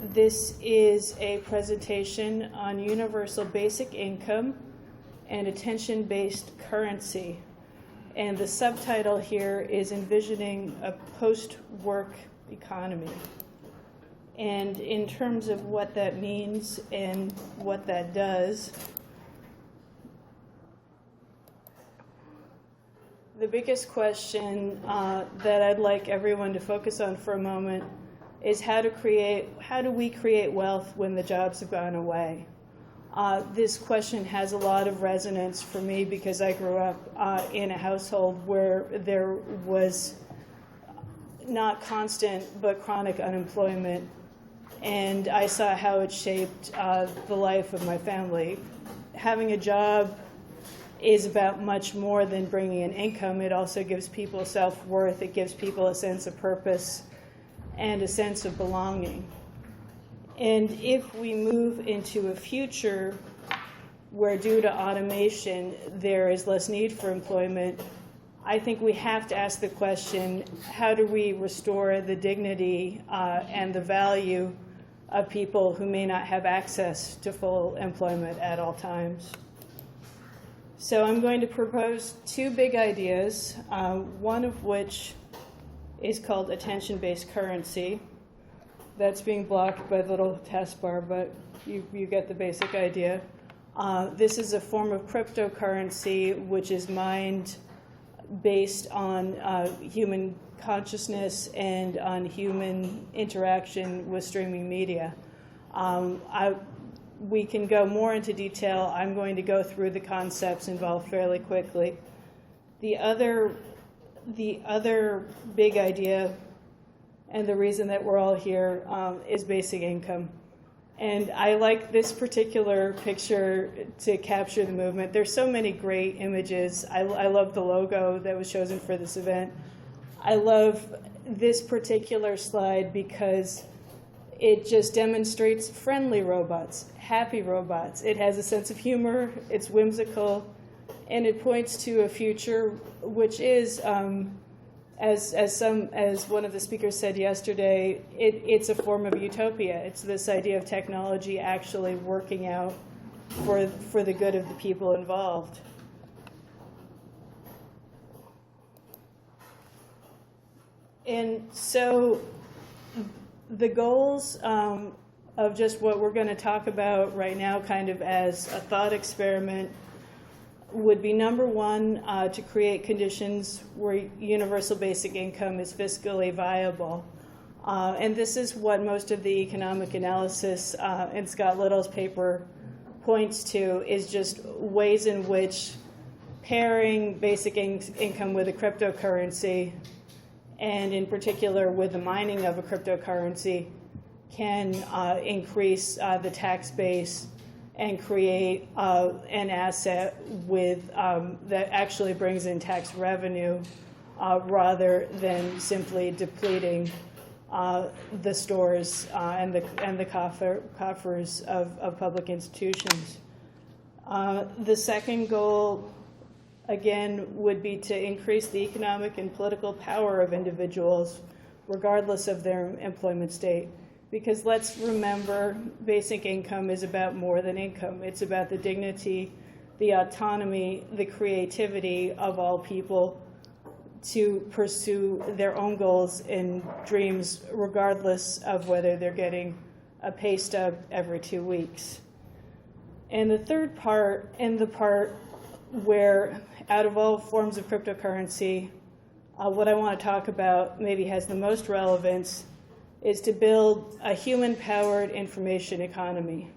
This is a presentation on universal basic income and attention-based currency. And the subtitle here is Envisioning a Post-Work Economy. And in terms of what that means and what that does, the biggest question that I'd like everyone to focus on for a moment is how do we create wealth when the jobs have gone away? This question has a lot of resonance for me because I grew up in a household where there was not constant but chronic unemployment, and I saw how it shaped the life of my family. Having a job is about much more than bringing in income. It also gives people self-worth. It gives people a sense of purpose and a sense of belonging. And if we move into a future where, due to automation, there is less need for employment, I think we have to ask the question, how do we restore the dignity and the value of people who may not have access to full employment at all times? So I'm going to propose two big ideas, one of which is called attention-based currency. That's being blocked by the little taskbar, but you get the basic idea. This is a form of cryptocurrency which is mined based on human consciousness and on human interaction with streaming media. We can go more into detail. I'm going to go through the concepts involved fairly quickly. The other big idea, and the reason that we're all here, is basic income. And I like this particular picture to capture the movement. There's so many great images. I love the logo that was chosen for this event. I love this particular slide because it just demonstrates friendly robots, happy robots. It has a sense of humor, it's whimsical, and it points to a future which is, as one of the speakers said yesterday, it's a form of utopia. It's this idea of technology actually working out for the good of the people involved. And so the goals of just what we're going to talk about right now, kind of as a thought experiment, would be, number one, to create conditions where universal basic income is fiscally viable. And this is what most of the economic analysis in Scott Little's paper points to, is just ways in which pairing basic income with a cryptocurrency, and in particular with the mining of a cryptocurrency, can increase the tax base and create an asset with that actually brings in tax revenue rather than simply depleting the stores and the coffers of public institutions. The second goal, again, would be to increase the economic and political power of individuals, regardless of their employment state. Because let's remember, basic income is about more than income. It's about the dignity, the autonomy, the creativity of all people to pursue their own goals and dreams, regardless of whether they're getting a pay stub every 2 weeks. And the third part, and the part where, out of all forms of cryptocurrency, what I want to talk about maybe has the most relevance, is to build a human-powered information economy.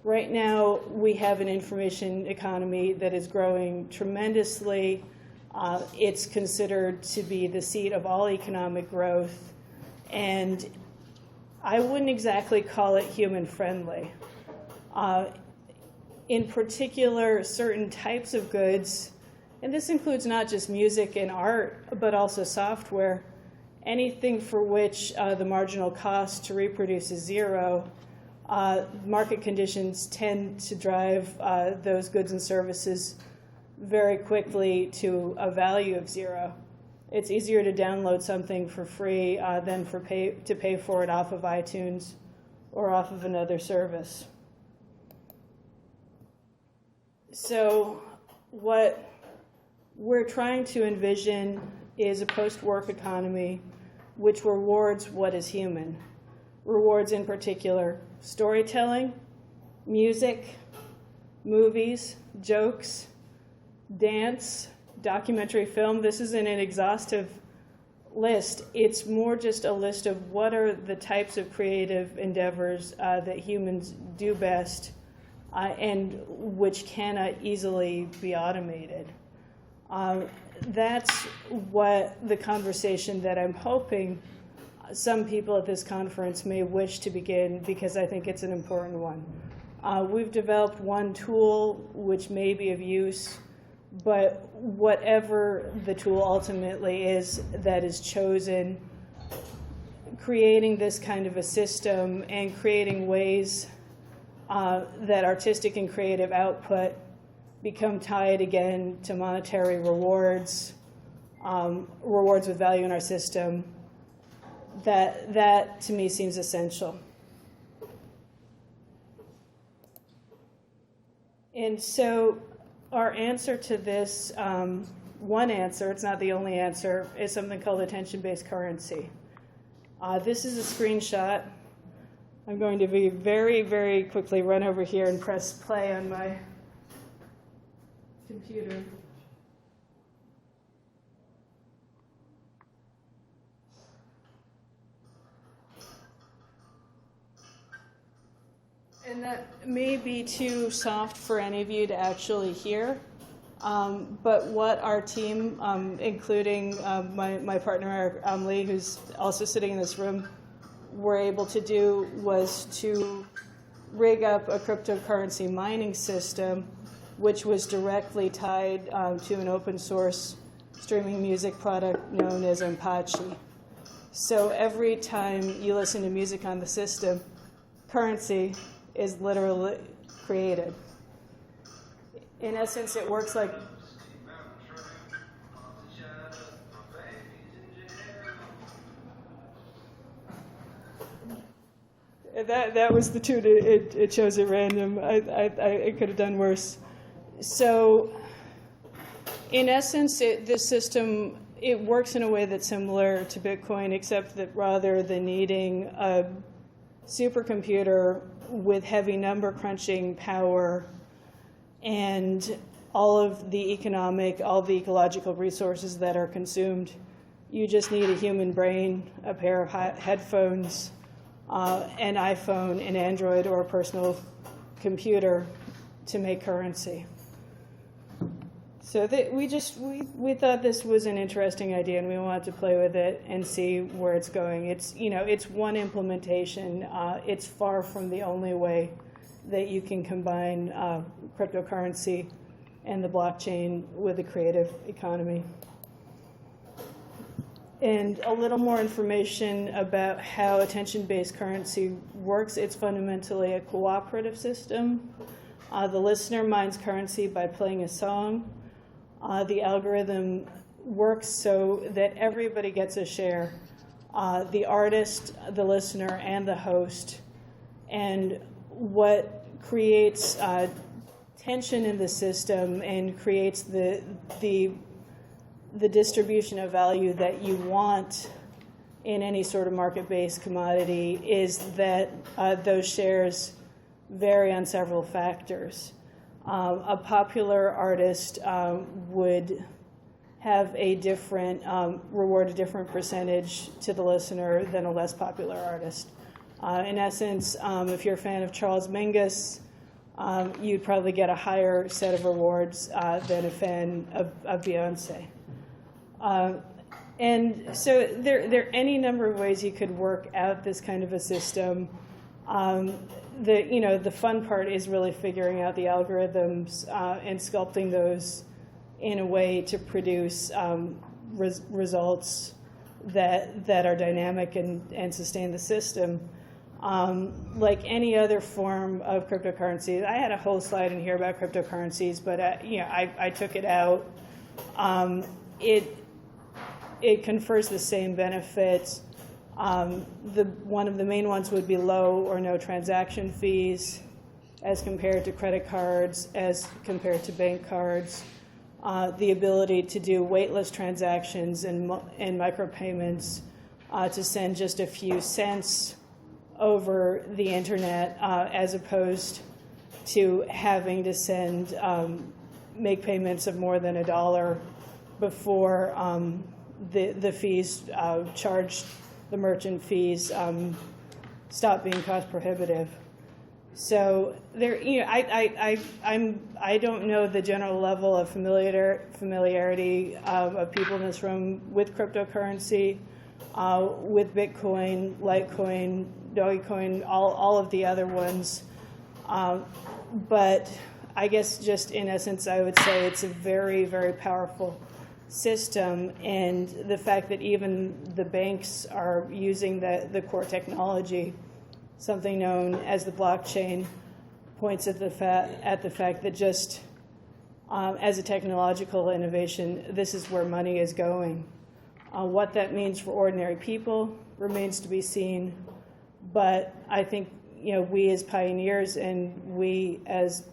Right now, we have an information economy that is growing tremendously. It's considered to be the seat of all economic growth, and I wouldn't exactly call it human-friendly. In particular, certain types of goods, and this includes not just music and art, but also software, anything for which the marginal cost to reproduce is zero, market conditions tend to drive those goods and services very quickly to a value of zero. It's easier to download something for free than to pay for it off of iTunes or off of another service. So what we're trying to envision is a post-work economy which rewards what is human. Rewards in particular storytelling, music, movies, jokes, dance, documentary film. This isn't an exhaustive list. It's more just a list of what are the types of creative endeavors that humans do best and which cannot easily be automated. That's what the conversation that I'm hoping some people at this conference may wish to begin, because I think it's an important one. We've developed one tool which may be of use, but whatever the tool ultimately is that is chosen, creating this kind of a system and creating ways that artistic and creative output become tied again to monetary rewards, rewards with value in our system, that to me seems essential. And so our answer to this, one answer, it's not the only answer, is something called attention-based currency. This is a screenshot. I'm going to be very, very quickly run over here and press play on my computer. And that may be too soft for any of you to actually hear, but what our team, including my partner Lee, who's also sitting in this room, were able to do was to rig up a cryptocurrency mining system which was directly tied to an open source streaming music product known as Apache. So every time you listen to music on the system, currency is literally created. In essence, it works like that was the tune. It chose at random. I could have done worse. So, in essence, this system, it works in a way that's similar to Bitcoin, except that rather than needing a supercomputer with heavy number crunching power and all of the economic, all the ecological resources that are consumed, you just need a human brain, a pair of headphones, an iPhone, an Android, or a personal computer to make currency. So we thought this was an interesting idea, and we wanted to play with it and see where it's going. It's one implementation. It's far from the only way that you can combine cryptocurrency and the blockchain with a creative economy. And a little more information about how attention-based currency works. It's fundamentally a cooperative system. The listener mines currency by playing a song. The algorithm works so that everybody gets a share, the artist, the listener, and the host. And what creates tension in the system and creates the distribution of value that you want in any sort of market-based commodity is that those shares vary on several factors. A popular artist would have a different, reward a different percentage to the listener than a less popular artist. In essence, if you're a fan of Charles Mingus, you'd probably get a higher set of rewards than a fan of Beyonce. And so there are any number of ways you could work out this kind of a system. The fun part is really figuring out the algorithms and sculpting those in a way to produce results that are dynamic and sustain the system. Like any other form of cryptocurrency, I had a whole slide in here about cryptocurrencies, but I took it out. It confers the same benefits One of the main ones would be low or no transaction fees as compared to credit cards, as compared to bank cards. The ability to do weightless transactions and micropayments, to send just a few cents over the internet, as opposed to having to make payments of more than $1 before the fees charged, the merchant fees, stop being cost prohibitive. So there, I don't know the general level of familiarity of people in this room with cryptocurrency, with Bitcoin, Litecoin, Dogecoin, all of the other ones. But I guess just in essence, I would say it's a very, very powerful system, and the fact that even the banks are using the core technology, something known as the blockchain, points at the fact that just as a technological innovation, this is where money is going. What that means for ordinary people remains to be seen, but I think we as pioneers and we as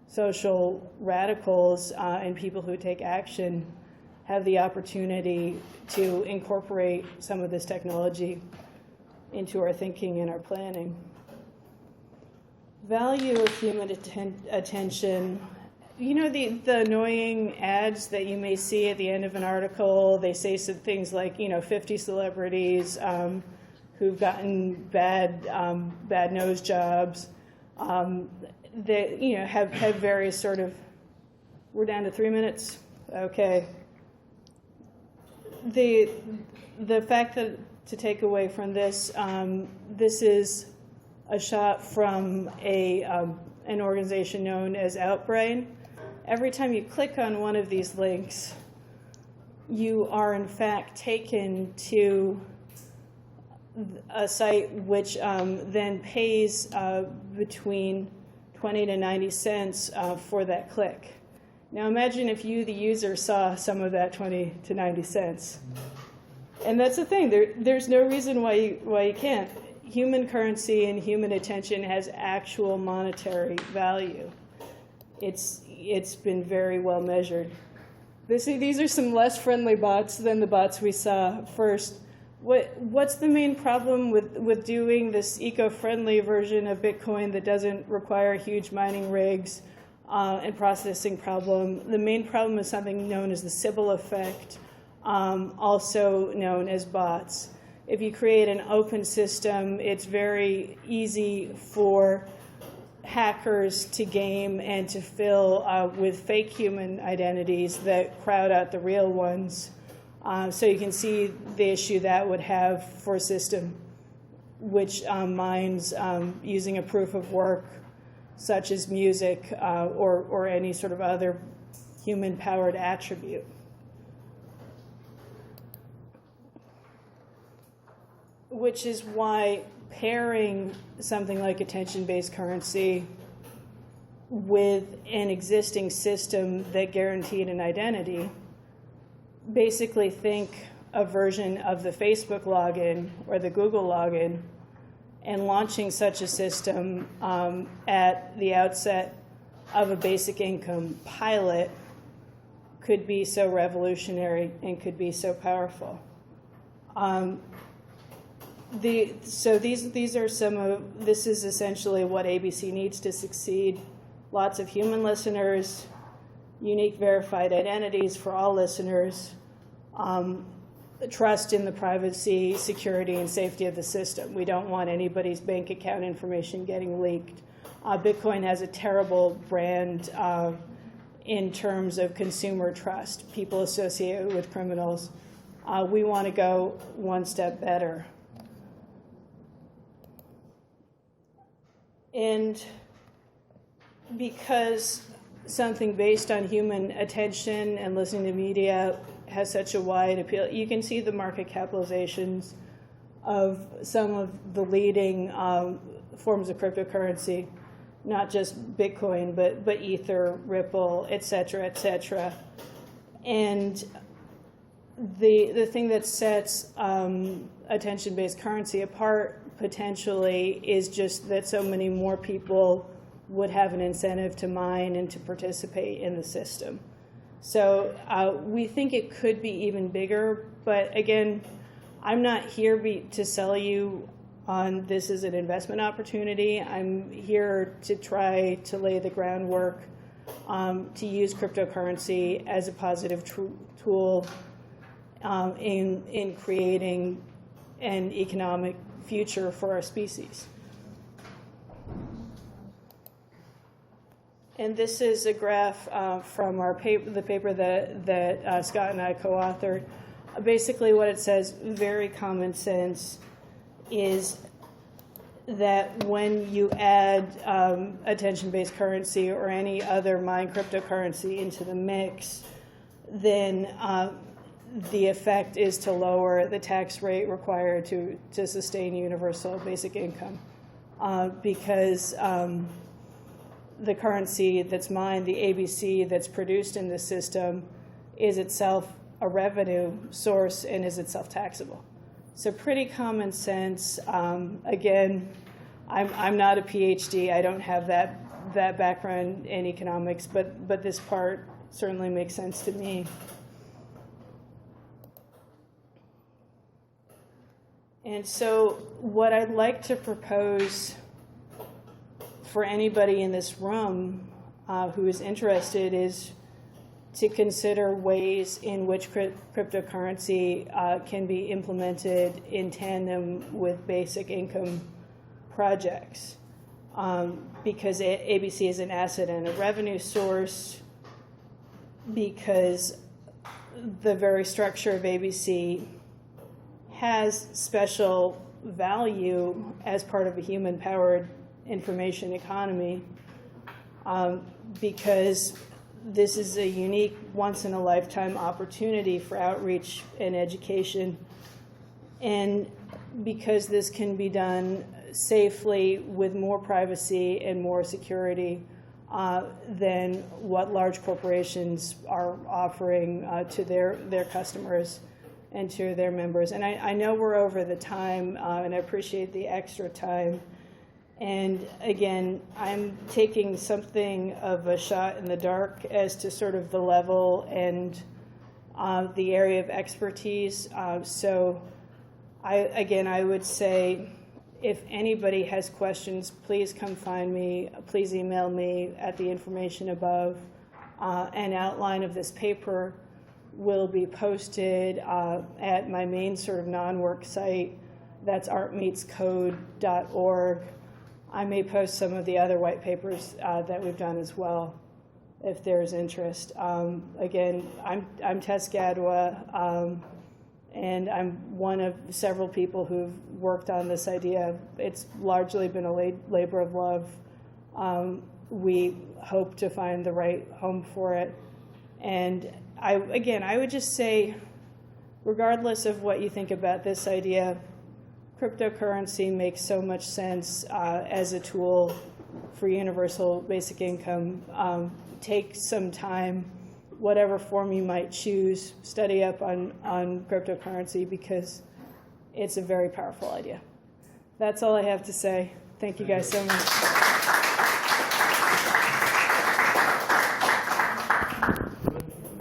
social radicals and people who take action have the opportunity to incorporate some of this technology into our thinking and our planning. Value of human attention. The annoying ads that you may see at the end of an article, they say some things like, 50 celebrities who've gotten bad nose jobs. They, have various sort of, we're down to 3 minutes? Okay. The fact that, to take away from this, this is a shot from an organization known as Outbrain. Every time you click on one of these links, you are in fact taken to a site which then pays between 20 to 90 cents for that click. Now imagine if you, the user, saw some of that 20 to 90 cents. And that's the thing, there's no reason why you can't. Human currency and human attention has actual monetary value. It's been very well measured. These are some less friendly bots than the bots we saw first. What's the main problem with doing this eco-friendly version of Bitcoin that doesn't require huge mining rigs and processing problem? The main problem is something known as the Sybil effect, also known as bots. If you create an open system, it's very easy for hackers to game and to fill with fake human identities that crowd out the real ones. So you can see the issue that would have for a system which mines using a proof of work, such as music or any sort of other human-powered attribute. Which is why pairing something like attention-based currency with an existing system that guaranteed an identity, basically think a version of the Facebook login or the Google login, and launching such a system at the outset of a basic income pilot could be so revolutionary and could be so powerful. So these are some of, this is essentially what ABC needs to succeed. Lots of human listeners, unique verified identities for all listeners, trust in the privacy, security, and safety of the system. We don't want anybody's bank account information getting leaked. Bitcoin has a terrible brand in terms of consumer trust. People associate it with criminals. We want to go one step better. And because something based on human attention and listening to media has such a wide appeal, you can see the market capitalizations of some of the leading forms of cryptocurrency, not just Bitcoin, but Ether, Ripple, et cetera, et cetera. And the thing that sets attention-based currency apart potentially is just that so many more people would have an incentive to mine and to participate in the system. So we think it could be even bigger, but again, I'm not here to sell you on this as an investment opportunity. I'm here to try to lay the groundwork to use cryptocurrency as a positive tool in creating an economic future for our species. And this is a graph from our the paper that Scott and I co-authored. Basically what it says, very common sense, is that when you add attention-based currency or any other mined cryptocurrency into the mix, then the effect is to lower the tax rate required to sustain universal basic income, because the currency that's mined, the ABC that's produced in the system, is itself a revenue source and is itself taxable. So pretty common sense. Again, I'm not a PhD. I don't have that background in economics, but this part certainly makes sense to me. And so what I'd like to propose for anybody in this room who is interested is to consider ways in which cryptocurrency can be implemented in tandem with basic income projects. Because ABC is an asset and a revenue source, because the very structure of ABC has special value as part of a human-powered information economy, because this is a unique, once-in-a-lifetime opportunity for outreach and education, and because this can be done safely with more privacy and more security than what large corporations are offering to their customers and to their members. And I know we're over the time, and I appreciate the extra time. And again, I'm taking something of a shot in the dark as to sort of the level and the area of expertise. So I would say, if anybody has questions, please come find me. Please email me at the information above. An outline of this paper will be posted at my main sort of non-work site. That's artmeetscode.org. I may post some of the other white papers that we've done as well, if there's interest. Again, I'm Tess Gadwa, and I'm one of several people who've worked on this idea. It's largely been a labor of love. We hope to find the right home for it. And I would just say, regardless of what you think about this idea, cryptocurrency makes so much sense as a tool for universal basic income. Take some time, whatever form you might choose, study up on cryptocurrency, because it's a very powerful idea. That's all I have to say. Thank you guys so much.